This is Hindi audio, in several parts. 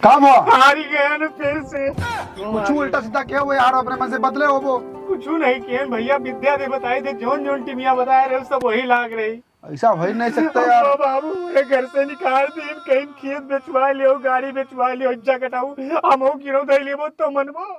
कब हार ही गया ना फिर से। कुछ उल्टा सीधा क्या हुआ यार, अपने मन से बदले हो वो। कुछ नहीं किए भैया, विद्या दे बताए थे, जोन जोन टीमिया बताए रहे सब वही लाग रही। ऐसा हो ही नहीं सकता यार। बाबू मेरे घर से निकाल दिए, कहीं खेत बेचवा लियो, गाड़ी बेचवा लियो, इज्जा कटाऊ हम हो गिरो दे लियो तो मनबो।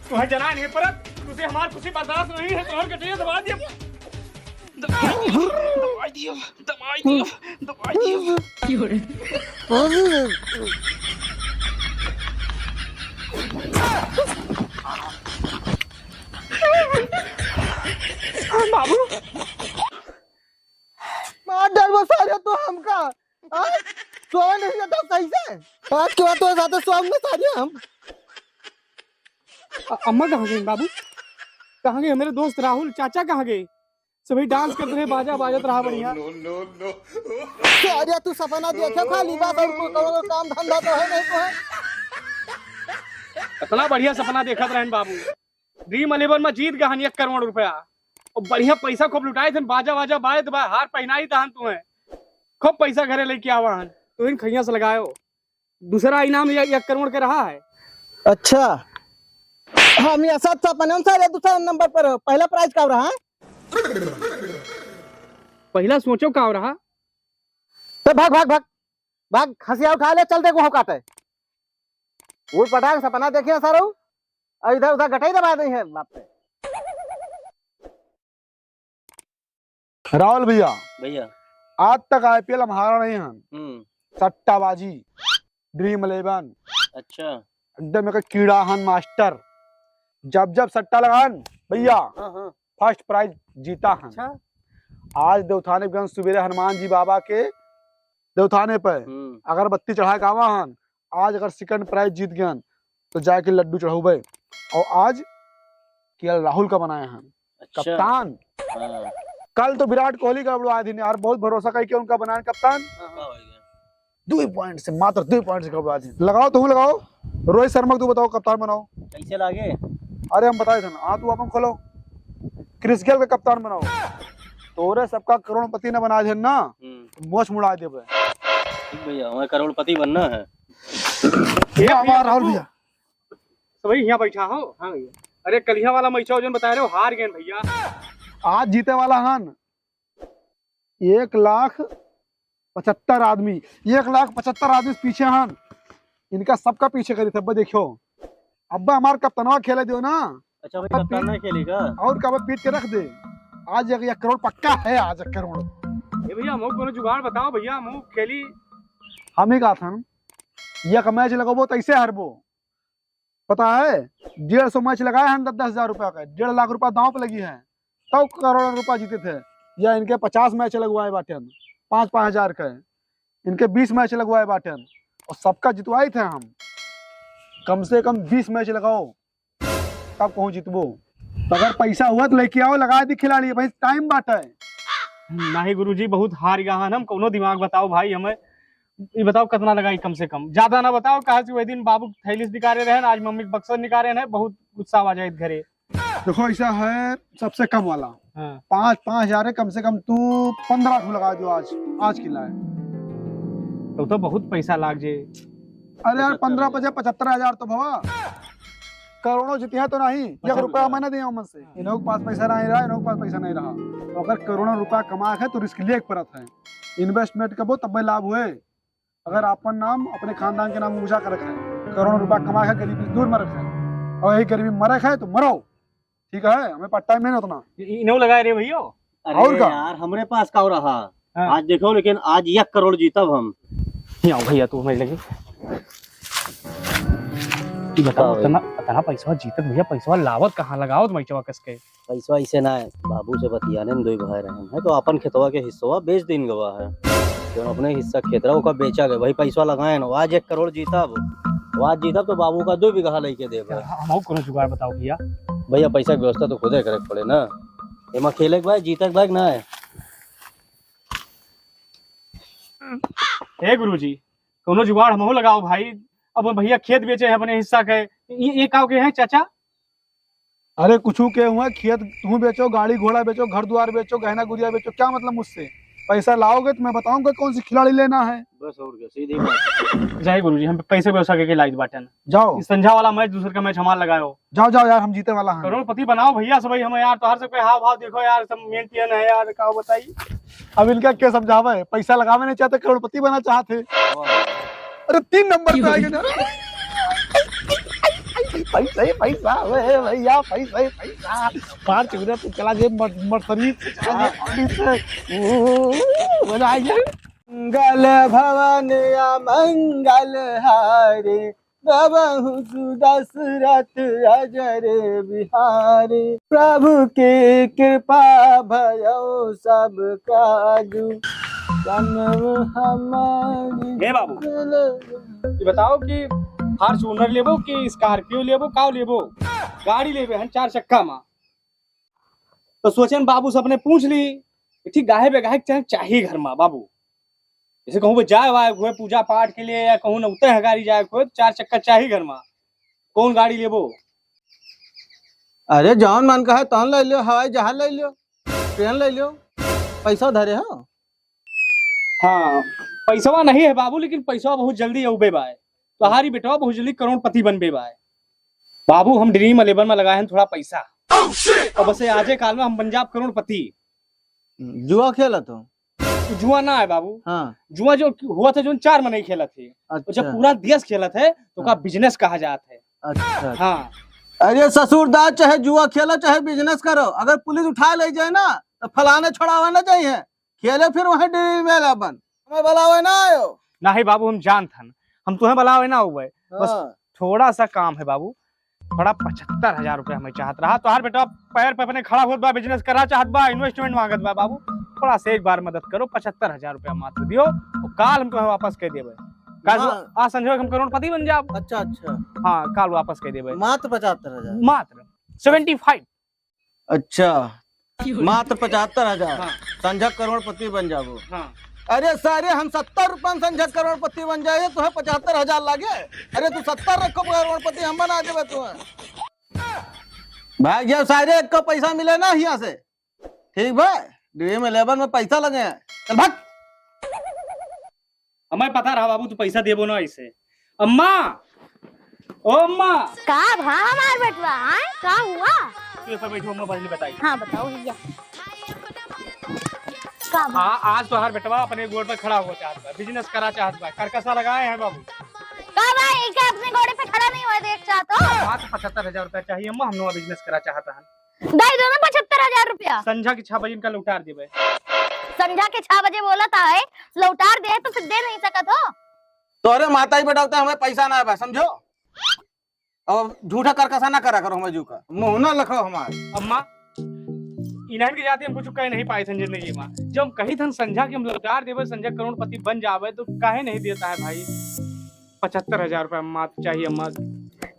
तुम्हें जना नहीं परत, तुझे हमारी खुशी बर्दाश्त नहीं है, तुम्हारे कटिया दबा दिया। दबाई दियो, दबाई दियो, दबाई दियो। बाबू मार डर सारे तो हमका सोए नहीं तो कैसे आज के बाद तो ज्यादा सोए में सारे हम। अम्मा कहाँ गई बाबू? कहाँ गए मेरे दोस्त राहुल चाचा? कहाँ गए? सभी डांस करते रहे, बाजा बाजत रहा बढ़िया। अरे तू सपना देखे खाली बात और कोई काम धंधा तो है नहीं तो है। इतना बढ़िया सपना देखा रहे बाबू, ड्रीम 11 में जीत गए 1 करोड़ रुपया और बढ़िया पैसा खूब लुटाए थे, बाजा बाजा बाय दबा हार पहनाई तहन तुम्हें खूब पैसा घरे लेके आवा हन, तो इन खैया से लगायो। दूसरा इनाम 1 करोड़ के रहा है। अच्छा हम यहाँ साथ सपना सारे दूसरा नंबर पर, पहला प्राइज का रहा पहला सोचो का रहा तो भाग भाग भाग भाग हंसिया उठा ले, चल दे गुहा काटे उठ पटांग सपना देखिए सारो और इधर उधर गटाई दबा दी है बाप पे। राहुल भैया भैया आज तक आईपीएल हम हारा नहीं हैं। सट्टाबाजी ड्रीम 11 अच्छा एकदम एक कीड़ा हन मास्टर, जब जब सट्टा लगान भैया फर्स्ट प्राइज जीता हन। अच्छा आज देवथाने गंज सुबेरे हनुमान जी बाबा के देवथाने पर अगरबत्ती चढ़ा के आवा हन। आज अगर सेकंड प्राइज जीत गए तो जाके लड्डू चढ़ाऊबे। और आज केएल राहुल का बनाए हैं अच्छा। कप्तान। कल तो विराट कोहली का बुलवाए थे यार, बहुत भरोसा करके उनका बनाया कप्तान। 2 पॉइंट से, मात्र 2 पॉइंट से बुलवाए थे। लगाओ तुम लगाओ, रोहित शर्मा को तू बताओ कप्तान बनाओ। कैसे लागे? अरे हम बताए थे ना, हाँ तू अपन खोलो, क्रिस गेल का कप्तान बनाओ। तोरे सबका करोड़पति ने बना है ना, मोच मुड़ा देबे। ठीक भैया, हमें करोड़पति बनना है। ये हमारा राहुल भैया तो भाई यहाँ बैठा हो। हाँ भैया, अरे कलिया वाला मैचा जो बता रहे हो हार गए भैया। आज जीते वाला हन 1,75,000 आदमी, 1,75,000 आदमी पीछे हन। इनका सबका पीछे करी थे। देखो अब्बा हमार कप्तानवा खेले दो ना। अच्छा भाई, कप्तान नहीं खेलेगा? और कब पीट के रख दे। आज 1 करोड़ पक्का है। आज 1 करोड़ ए भैया हमको कोनो जुगाड़ बताओ भैया, हम खेली। हम ही कहा था एक मैच लगबो तो ऐसे हारबो। पता है 150 मैच लगाए हैं 10,000 रुपया का, 1.5 लाख रुपया दांव पे लगी है, तो करोड़ों रुपया जीते थे। या इनके 50 मैच लगवाए बाटन 5-5 हजार का, इनके 20 मैच लगवाए बाटन और सबका जितवाए थे हम। कम से कम 20 मैच लगाओ तब कहूँ जितबो। तो अगर पैसा हुआ तो लेके आओ, लगा दी खिलाड़ी भाई, टाइम बाटा है। नहीं गुरुजी, बहुत हार गया हन हम। कोनो दिमाग बताओ भाई हमें। ये बताओ कितना लगाई, कम से कम, ज्यादा ना बताओ। कहा वही दिन बाबू थैलिस निकाले रहे, आज मम्मी बक्सर निकाले रहे, बहुत गुस्सा आ जाए घरे। देखो ऐसा है सबसे कम वाला हाँ। 5-5 हजार है। कम से कम तू 15 ठू लगा दो आज खिलाए। तो बहुत पैसा लाग जे। अरे यार 15-75 हजार तो भवा करोड़ों जीती है तो नहीं। 1 रुपया मैंने दिया मन से। इन्हों के पास पैसा नहीं रहा, इन्हों के पास पैसा नहीं रहा। तो अगर करोड़ों रुपया कमा है तो रिस्क लिए परत है। इन्वेस्टमेंट कबो तब लाभ हुए अगर अपन नाम अपने खानदान के नाम ऊंचा कर रखे, करोड़ों रुपया कमा है, गरीबी से दूर में रखे। और यही गरीबी मरक है तो मरो, ठीक है। हमें पार्ट टाइम नहीं उतना इन्हों लगाए रे भैया। अरे और का? यार हमारे पास का रहा। हाँ। आज देखो, लेकिन आज 1 करोड़ जीतब हम। आओ भैया तू हमें लगे बताओ इतना पैसा जीतत भैया, पैसा लावत कहाँ लगाओ मैचवा कसके? पैसा ऐसे ना है, बाबू से बतियाने में 2 भाई रहे हैं तो अपन खेतवा के हिस्सा बेच दिन गवा है। जो अपने हिस्सा खेतरा ओका बेचा गए, भाई पैसा लगाए ना। आज 1 करोड़ जीतब, आज जीतब तो बाबू का 2 बीघा लेके देबे। हम कोनो जुगाड़ बताओ भैया। भैया पैसा की व्यवस्था तो खुदे करे पड़े ना। एमा खेले के भाई जीतक भाई ना है। हे गुरुजी, कोनो जुगाड़ हमहू लगाओ भाई। अब भैया खेत बेचे हैं अपने हिस्सा के, ये काव के हैं चाचा? अरे कुछ के हुआ खेत तू बेचो, गाड़ी घोड़ा बेचो, घर द्वार बेचो, गहना गुड़िया बेचो, क्या मतलब मुझसे? पैसा लाओगे तो मैं बताऊंगा कौन सी खिलाड़ी लेना है। बस और क्या, सीधी बात। जय गुरुजी, हम पैसे व्यवस्था करके लाई बाटन। जाओ संझा वाला मैच, दूसरे का मैच हमारा लगाओ। जाओ जाओ यार, हम जीते वाला हैं। करोड़पति बनाओ भैया सब हमें यार। तो हर सबके हाव भाव देखो यार, सब मेंटेन है यार। का बताइए अब इनका क्या समझावे? पैसा लगावे नहीं चाहते, करोड़पति बना चाहते। अरे 3 नंबर पे आएंगे ना। पैसा ही पैसा है भैया, पैसा ही पैसा। 5 चुरा तो चला जे मर्सरी मंगल भवन या मंगल हारे, प्रभु सुदशरथ अजर बिहारी। प्रभु के कृपा भयो सब काजू, हमारी। हे बाबू, ये बताओ कि फॉर्च्यूनर लेबो कि स्कॉर्पियो लेबो, काव लेबो? गाड़ी लेबे हन 4 चक्का में। तो सोचन बाबू से अपने पूछ ली, ठीक गाहे बे गाहे चाहिए घर में बाबू। जैसे कहूँ जाए वाए हुए पूजा पाठ के लिए, या कहूँ ना उतरे गाड़ी जाए हुए, 4 चक्का चाहिए घर में। कौन गाड़ी लेबो? अरे जौन मन का है तौन ले लियो, हवाई जहाज ले लियो, ट्रेन ले लियो, पैसा धरे हो। हाँ पैसा नहीं है बाबू, लेकिन पैसा बहुत जल्दी उबे बाय। तुम्हारी बेटा बहुत जल्दी करोड़पति बनबे बाय। बाबू हम ड्रीम 11 में लगाए हैं थोड़ा पैसा, और बस आजे काल में हम पंजाब करोड़पति। जुआ खेला तो जुआ ना है बाबू। हाँ। जुआ जो हुआ था जो 4 में नहीं खेला थे। अच्छा। जब पूरा देश खेला थे तो का बिजनेस कहा जाता है। अच्छा। हाँ। अरे ससुरदार, चाहे जुआ खेलो चाहे बिजनेस करो, अगर पुलिस उठा ले जाए ना तो फलाने छोड़ावा ना चाहिए। खेले फिर वहाँ ड्रीम 11 हमें बुलावे ना आयो। नहीं बाबू, हम जानत हन, हम तुम्हें बुलावे ना हुए। बस थोड़ा सा काम है बाबू, थोड़ा 75,000 रुपया हमें चाहत रहा। तो हर बेटा पैर पे अपने खड़ा होत बा, बिजनेस करा चाहत बा, इन्वेस्टमेंट मांगत बा। बाबू थोड़ा से एक बार मदद करो, 75,000 रुपया मात्र दियो, और काल हम तुम्हें वापस कह देबे। काल आज संजोग हम करोड़पति बन जाब। अच्छा अच्छा। हाँ काल वापस कह देबे। मात्र 75,000। मात्र 75। अच्छा, मात्र 75,000। हाँ। संजय करोड़पति बन जाबो। हाँ। अरे सारे हम 70 रुपया संजय करोड़पति बन जाए, तुम्हें 75,000 लागे। अरे तू 70 रखो करोड़पति, हम बना देवे तुम्हें। भाई जब सारे एक का पैसा मिले ना यहाँ से, ठीक भाई, ड्रीम 11 में पैसा लगे हैं। चल भाग। हमें पता रहा बाबू तू पैसा देबो ना ऐसे। अम्मा, ओ अम्मा, का भा हमार बेटवा आए का हुआ? तू ऐसा बैठो, अम्मा पहले बताई। हाँ बताओ भैया। का भा? आज तो हर बेटवा अपने गोड़ पे खड़ा हुआ चाहता है, बिजनेस करा चाहता है, करकसा लगाए हैं बाबू। का भाई क्या अपने घोड़े पे खड़ा नहीं हुआ देख चाहते हो? बात 75,000 रुपया चाहिए अम्मा, हम नवा बिजनेस करा चाहता है। दे दो ना 75,000 रुपया। संझा की 6 बजे इनका लौटार देवे। संध्या के 6 बजे बोला था है, लौटार दे तो फिर दे नहीं सकत हो। तोरे माता ही बैठाते हमें पैसा ना है समझो। और झूठा करकसा ना करा करो हमें जू का मुंह ना लखो हमारे। अम्मा इन्हन के जाते हम कुछ कह नहीं पाए थे जिंदगी में। जब हम कही थन संझा के हम लौटार देवे, संझा करोड़पति बन जावे, तो काहे नहीं देता है भाई? 75,000 रुपया अम्मा चाहिए अम्मा।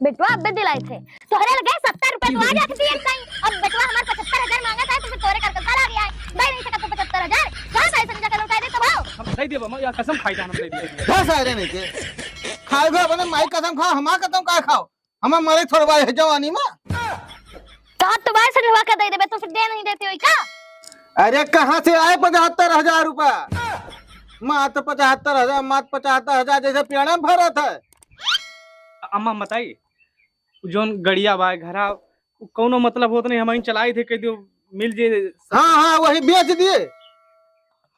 बेटवा अब भी दिलाए थे, तोहरे लगे 70 रुपए तो आ जाती थी एक टाइम। अब बेटवा हमारे 75,000 मांगा था तो फिर तोरे करकसा ला गया है। दे नहीं सकत तो 75,000 कहां से संध्या का लौटा दे तो भाव। हम सही देबो अम्मा, या कसम खाई जान हम सही देबो। क्या सारे नहीं के खाए गो अपने माई कसम खाओ, हमार कसम का खाओ। हमें मरे थोड़ा है जवानी में। कहा तो बाहर से ढवा के दे देबे तो फिर दे नहीं देती हुई का? अरे कहाँ से आए 75,000 रुपया? मात्र 75,000, मात्र 75,000 जैसे पेड़ा में भरत है। अम्मा बताइए, जोन गड़िया बा घरा कोनो मतलब होत नहीं, हम चलाई थे कह दियो मिल जे। हाँ हाँ वही बेच दिए।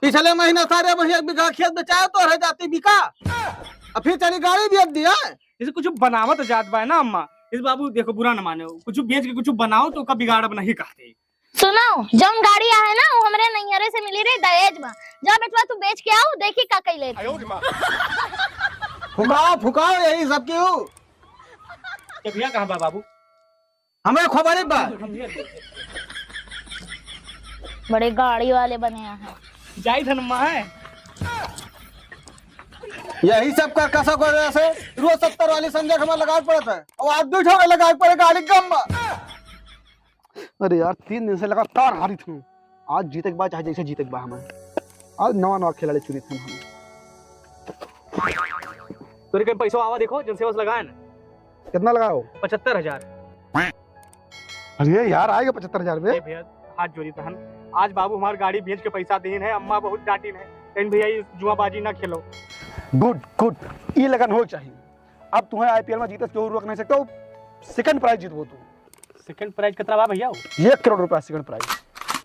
पिछले महीने सारे वही 1 बीघा खेत बेचाया तो रह जाती बिका, और फिर चली गाड़ी बेच दिया। जैसे कुछ बनावत जात बा ना अम्मा। इस बाबू देखो बुरा न मानो, कुछ बेच के कुछ बनाओ तो का बिगाड़ब नहीं कहते। सुनो जौन गाड़ी है ना वो हमरे नैहरे से मिली रही दहेज में। जा बेटवा तू बेच के आओ, देखी का कैले। फुकाओ फुकाओ यही सब क्यों? ये भैया कहाँ बा बाबू? हमें खबर ही बा। बड़े गाड़ी वाले बने हैं। जाई धन अम्मा है। यही सब कर कसा को वजह से रोज 70 वाली संजय हमें लगा पड़ता है, और आज 2 ठोके लगा पड़े गाड़ी कम बा। अरे यार 3 दिन से लगातार हारी थी। आज जीते के बाद चाहे जैसे जीते के बाद हमें आज नवा खिलाड़ी चुनी थे हम। तोरे कहीं पैसा आवा देखो जन सेवा से लगाए ना। कितना लगाओ? 75,000। अरे यार आएगा 75,000 रुपये। भैया हाथ जोड़ी तहन, आज बाबू हमारी गाड़ी बेच के पैसा देन है। अम्मा बहुत डांटी है, कहीं भैया ये जुआबाजी ना खेलो। गुड गुड, ये लगन हो चाहिए। अब तुम्हें आईपीएल में जीते क्यों रोक नहीं सकते हो? सेकंड प्राइज जीतबो तू। सेकंड प्राइज कितना बा भैया? 1 करोड़ रुपया सेकंड प्राइज।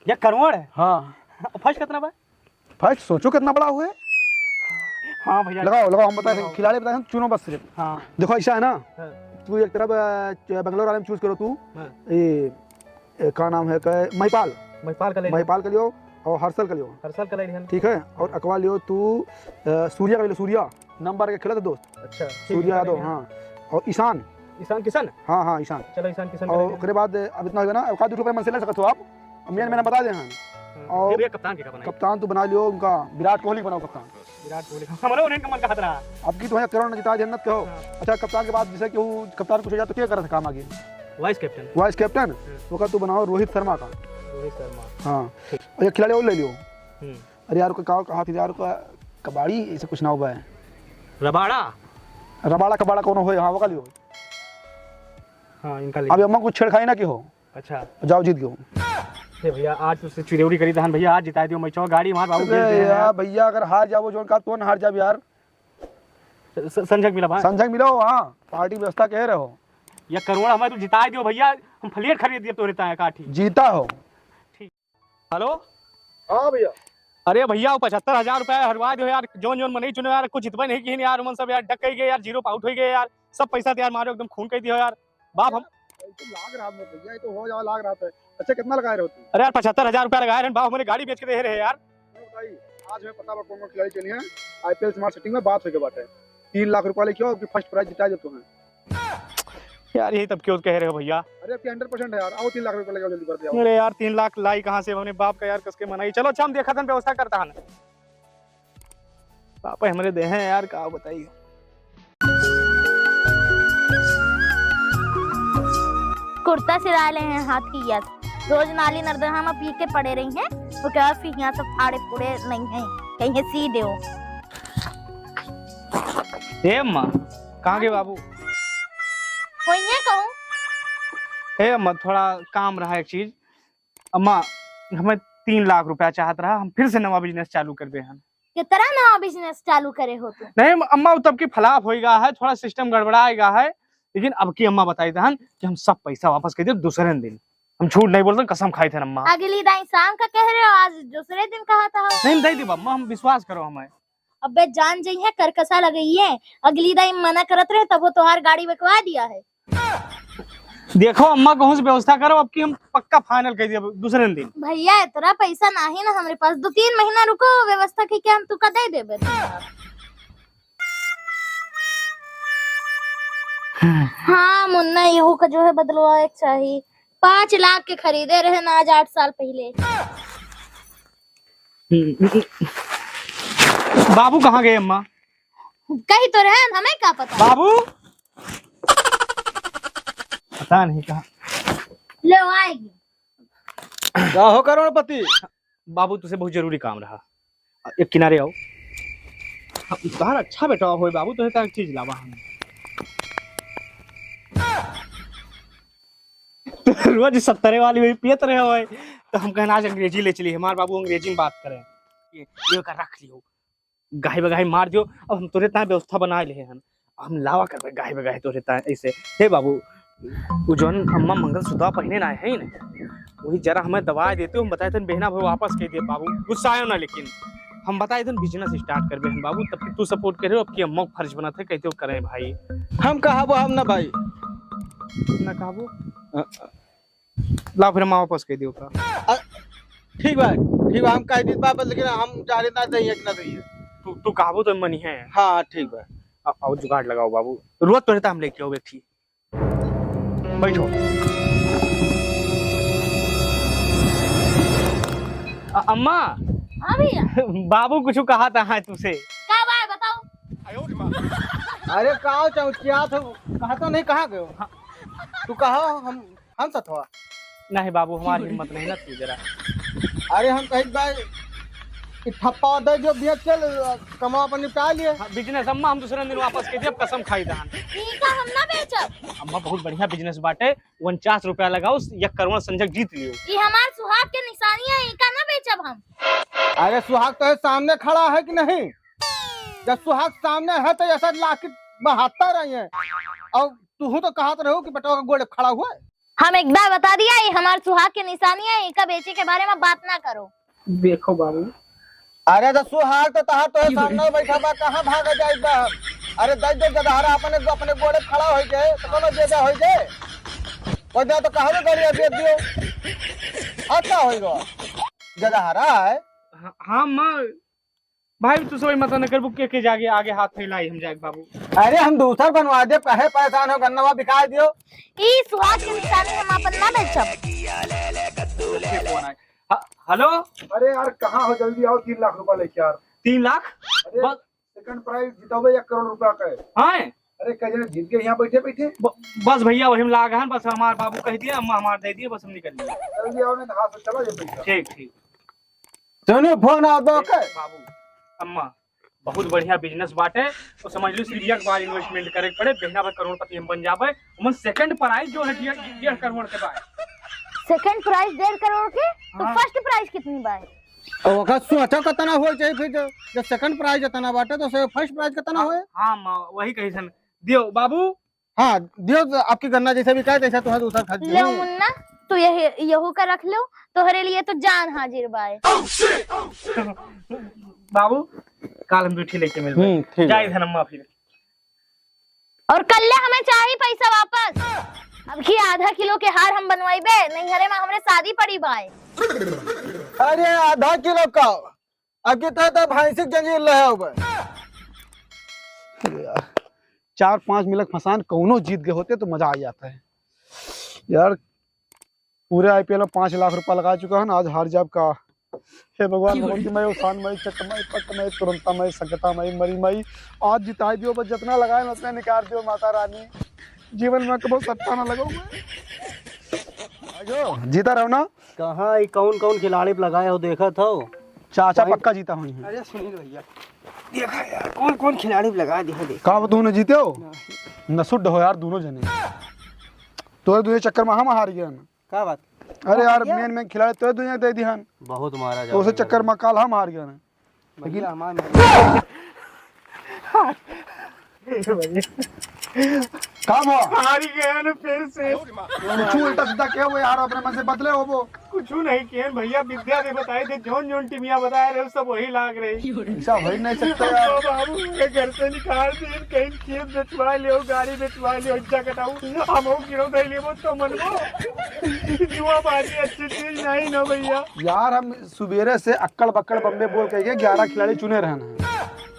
1 करोड़ है? हाँ। फर्स्ट कितना बा? फर्स्ट सोचो कितना बड़ा हुआ है। हाँ भैया लगाओ लगाओ, हम बताए खिलाड़ी बताए, चुनो बस सिर्फ। हाँ देखो ऐसा है ना, हाँ। तू एक तरफ बेंगलोर वाले में चूज करो तू। हाँ। ये क्या नाम है, महिपाल महिपाल का लियो और हर्षल का लियो, हर्षल का ले। ठीक है। और अकवा लियो तू सूर्या का लियो, सूर्या नंबर के खेला था दोस्त। अच्छा सूर्या यादव, हाँ। और ईशान किशन। हाँ हाँ ईशान। चलो ईशान किशन। और उसके बाद अब इतना हो गया ना, एक आध रुपये मन से ले सकते हो आप, मैंने बता दे। हाँ। और भैया कप्तान के बनाई? कप्तान तू बना लियो उनका, विराट कोहली बनाओ कप्तान। विराट कोहली हमारा उन्हें कमल का खतरा। अब की तुम्हें करोड़ जिता जन्नत कहो। अच्छा कप्तान के बाद जैसे कि वो कप्तान कुछ हो जाए तो क्या कर सकता काम आगे? वाइस कैप्टन तो का तू बनाओ रोहित शर्मा का। रोहित शर्मा, हाँ। और ये खिलाड़ी और ले लियो। हम्म। अरे यार कहा थी यार का कबाड़ी ऐसे कुछ ना हुआ है, रबाड़ा। रबाड़ा कबाड़ा कौन हो? हाँ वो का लियो। हाँ इनका अब अम्मा कुछ छेड़खाई ना की हो। अच्छा जाओ जीत गयो। भैया आज तुझसे चिड़ौरी करी दहन, भैया आज जिता दियो। मैं चौ गाड़ी हमारे बाबू यार भैया अगर हार जाओ जो का तो हार जाओ यार। संजय मिला भाई, संजय मिलो। हाँ पार्टी व्यवस्था कह रहे हो। ये करोड़ हमें तू जिता दियो भैया, हम फ्लेट खरीद दिए तो रहता है काठी। जीता हो। हेलो हाँ भैया। अरे भैया वो 75,000 रुपया हरवा दो यार। जोन मन नहीं चुने यार, कुछ जितवा नहीं की यार। मन सब यार डक गए यार, 0 आउट हो गए यार। सब पैसा यार मारो एकदम खून कह दियो यार बाप। हम लाग रहा है भैया, ये तो हो जाओ लाग रहा था। अच्छा कितना लगाए रहे हो? अरे यार 75,000 रुपया लगाए रहे बाप, हमारे गाड़ी बेच के दे रहे यार। आज हमें पता कौन कौन खिलाड़ी चली है आईपीएल स्मार्ट सेटिंग में। बात हो गई बात है 3 लाख रुपया लेके आओ, फर्स्ट प्राइज जिता दो तुम्हें यार। यही तब क्यों कह रहे हो भैया? अरे 100% है यार। आओ 3 लाख रुपया लेके आओ, जल्दी कर दिया। अरे यार 3 लाख लाई कहाँ से? अपने बाप का यार कसके मनाई। चलो अच्छा हम देखा था व्यवस्था करता है पापा हमारे दे हैं यार, क्या बताइए। कुर्ता सिरा ले हैं हाथ की यार। रोज नाली नर्दमा में पी के पड़े रही हैं, तो क्या फिर यहाँ सब फाड़े पूड़े नहीं हैं, कहीं सी दो। हे अम्मा कहाँ गए बाबू? होइए कहूँ। हे अम्मा थोड़ा काम रहा एक चीज। अम्मा हमें 3 लाख रुपया चाहत रहा, हम फिर से नवा बिजनेस चालू कर दे हैं। कि तरह नया बिजनेस चालू करे हो तुम। नहीं अम्मा वो तब की फलाप होएगा है, थोड़ा सिस्टम गड़बड़ाएगा है, लेकिन अब की अम्मा बताई थन कि हम सब पैसा वापस कर दिए दूसरे दिन। हम झूठ नहीं बोलते, कसम खाई थे अम्मा। अगली दाई शाम का कह रहे हो, आज दूसरे दिन कहा था। नहीं दे दी अम्मा, हम विश्वास करो हमें। अबे जान जाई है करकसा लगी है, अगली दाई मना करत रहे तब वो तोहार गाड़ी बिकवा दिया है। देखो अम्मा कहूँ से व्यवस्था करो, अब की हम पक्का फाइनल कर दिया दूसरे दिन। भैया इतना पैसा नहीं ना हमारे पास, 2-3 महीना रुको, व्यवस्था की क्या हम तुका दे देबे। हाँ मुन्ना, यहू का जो है बदलवा एक चाहिए। 5 लाख के खरीदे रहे ना आज 8 साल पहले। बाबू कहाँ गए अम्मा? कहीं तो रहे, हमें क्या पता। बाबू पता नहीं कहा। ले आएगी। क्या हो करोड़पति? बाबू तुझसे बहुत जरूरी काम रहा, एक किनारे आओ। तार अच्छा बेटा हो बाबू, तो एक चीज लावा हम। रोज 70 वाली वही पियत रहे हो, तो हम कहना आज अंग्रेजी ले चली। हमारे बाबू अंग्रेजी में बात करें, ये का रख लियो, गाय बगाई मार दियो। अब हम तोरे ता व्यवस्था बना ले हैं, हम लावा कर गाय बगाई तोरे ता ऐसे। हे बाबू वो जौन अम्मा मंगलसूत्र पहने ना है ना, वही जरा हमें दवा देते हो, हम बताए थे बहना भाई वापस कह दिए। बाबू गुस्सा आयो ना, लेकिन हम बताए थे बिजनेस स्टार्ट कर हम बाबू, तब तू सपोर्ट करे हो। अब की अम्मा को फर्ज बना थे, कहते हो करें भाई। हम कहा हम ना भाई ना कहबो ला, फिर अम्मा वापस कह दियो का। ठीक बा हम कह दी बाप, लेकिन हम जाने ना दइए कि ना दइए। तू कहबो तो मनी है। हाँ ठीक बा। आओ जुगाड़ लगाओ बाबू, रोज तो रहता हम लेके आओ। बैठी बैठो। अम्मा। हाँ भैया। बाबू कुछ कहा था है तुझसे? क्या बात बताओ। अरे कहाँ चौचिया था, कहा तो नहीं, कहाँ गए? तू कहा हम सथवा। नहीं बाबू हमारी हिम्मत नहीं ना, तू जरा। अरे हम कहीं भाई ठप्पा दे जो भी चल कमा अपन निपटा लिए। बिजनेस अम्मा हम दूसरे दिन वापस कर दिए, अब कसम खाई दान। ठीक है हम ना बेचब। अम्मा बहुत बढ़िया बिजनेस बाटे, 49 रुपया लगाओ, 1 करोड़ संजक जीत लियो। ये हमार सुहाग के निशानी है, इनका ना बेचब हम। अरे सुहाग तो है सामने खड़ा है कि नहीं? जब सुहाग सामने है तो ऐसा लाके बहाता रही है, और तू तो कहा रहो कि बेटा का गोड़ खड़ा हुआ है। हम एक बार बता दिया, ये हमार सुहाग के निशानी है, इनका बेचे के बारे में बात ना करो। देखो बाबू। अरे तो सुहाग तो तहां तो सामने बैठा बा, कहां भागा जाई बा? अरे दई दे गधारा अपने गोड़े खड़ा होई के तो कोनो जेदा होई के ओ दे तो कहबे करिए दे दियो। अच्छा होइगो गधारा है। हां मां भाई तू सोई मत न करबू, के जागे आगे हाथ फैलाई हम जाए बाबू। अरे हम दूसर बनवा दे, कहे परेशान हो, गन्नवा बिका दियो। ई सुहाग के निशानी हम अपन ना बेचब। हेलो। अरे यार कहाँ हो, जल्दी आओ, 3 लाख रुपया लेके यार। 3 लाख? बस सेकंड प्राइज जीतोगे 1 करोड़ रुपया का है। हाँ अरे कहीं जीत गए यहाँ बैठे बैठे। बस भैया वही लागा है, बस हमारे बाबू कह दिया, अम्मा हमारे दे दिए, बस हम निकल लिए। जल्दी आओ, नहीं हाथ से चला ये पैसा। ठीक ठीक। सुनो फोन आ दो के बाबू अम्मा बहुत बढ़िया बिजनेस बाटे, तो समझ लो सीरिया के बाद इन्वेस्टमेंट करे पड़े, बहना पर करोड़पति हम बन जावे। मन सेकंड प्राइज जो है 1.5 करोड़ के बाद। सेकंड प्राइज 1.5 करोड़ के, तो फर्स्ट प्राइज कितनी बाय? ओका सोचा कितना हो चाहिए, फिर जब सेकंड प्राइज इतना बाटे तो फर्स्ट प्राइज कितना होए? हां मां वही कही सन दियो बाबू। हाँ दियो, आपकी गन्ना जैसे भी कहे तैसा तुम्हें दूसरा खरीद ले मुन्ना तू यहू का रख लो, तोहरे लिए तो जान हाजिर बाय। बाबू काल हम दूठी लेके मिलबे, जाई धनम्मा फिर। और कल हमें चाहिए पैसा वापस। अब की आधा किलो के हार हम बनवाइबे, नहीं हरे में हमरे शादी पड़ी बाय। अरे आधा किलो का अब कितना तो भैंसी जंजीर रहे हो। 4-5 मिलक फसान कौनो जीत गए होते तो मजा आ जाता है यार। पूरे IPL में 5 लाख रुपया लगा चुका है ना, आज हार जाब का। हे भगवान मैं उसान मई चटमई पटमई तुरंतमई संकटामई मरीमई, आज जिताई दियो, बस जितना लगाए ना उतना निकाल दियो माता रानी। जीवन में कबो सट्टा ना लगाओ। जीता रहो ना। कहाँ कौन कौन खिलाड़ी लगाए हो देखा था? चाचा पक्का जीता हूँ। अरे सुनील भैया देखा यार कौन कौन खिलाड़ी लगा दिया देख। कहा तूने जीते हो? नसुड हो यार दोनों जने। तो दूसरे चक्कर में हम हार गए ना। क्या बात? अरे यार मेन खिलाड़ी तो दुनिया दे दिहन, बहुत मारा तो उसे चक्कर में काल हम हार गए ना। भैया हमारे काम हो हार ही गया ना फिर से। कुछ उल्टा सीधा क्या वो यार अपने मन से बदले हो वो कुछ नहीं किए भैया, विद्या ने बताए थे, जोन जोन टिमिया बताए रहे सब वही लाग रही। ऐसा हो ही नहीं सकता यार। तो बाबू मेरे घर से निकाल दिए, कहीं खेत बेचवा लियो, गाड़ी बेचवा लियो, इज्जा कटाऊ हम गिरो दे लिए तो मन को जुआ बाजी अच्छी चीज नहीं ना भैया। यार हम सुबेरे से अक्कड़ बक्कड़ बम्बे बोल के 11 खिलाड़ी चुने रहना है,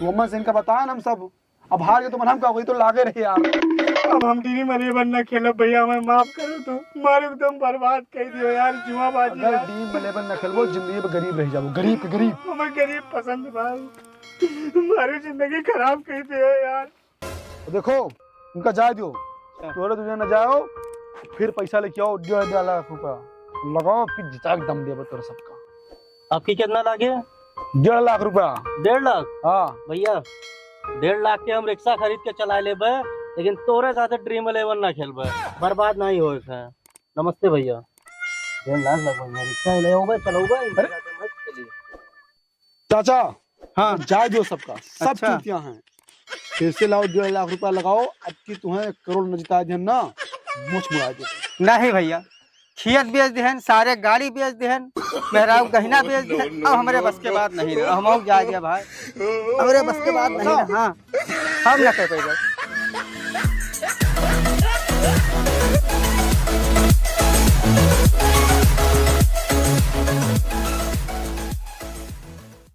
वो से इनका बताया ना हम सब। अब हार के तो मन हम का वही तो लागे रहे यार। अब हम टीम मरे बनना खेलो भैया, हमें माफ करो, तो मारे एकदम बर्बाद कर दियो यार जुआ बाजी। अगर टीम 11 न खेलबो जिंदगी में गरीब रह जाबो, गरीब के गरीब। हमें गरीब पसंद भाई, हमारी जिंदगी खराब कर दियो यार। तो देखो उनका जा दियो, तोरे तुझे न जाओ फिर पैसा लेके आओ 1.5 लाख रुपया लगाओ, फिर जिता के दम देबो तोरा सबका। आपकी कितना लागे? 1.5 लाख रुपया। 1.5 लाख? हाँ भैया 1.5 लाख के हम रिक्शा खरीद के चला लेबे, लेकिन तोरे साथ ड्रीम 11 ना खेलबे, बर्बाद नहीं होए है। नमस्ते भैया। 1.5 लाख लगभग रिक्शा ले आओगे चलोगे? चाचा हाँ जा दियो सबका, सब अच्छा। चूतियां हैं, फिर से लाओ 1.5 लाख रुपया लगाओ, अब की तुम्हें 1 करोड़ न जिता दिहन ना मुझ मुड़ा दे। नहीं भैया, खियत बेच दिहन, सारे गाड़ी बेच दिहन, मेहरा गहना बेच दिहन, अब हमारे बस के बात नहीं रहा, हम जा गया भाई, हमारे बस के बात नहीं रहा। हाँ हम ना कह पाएगा।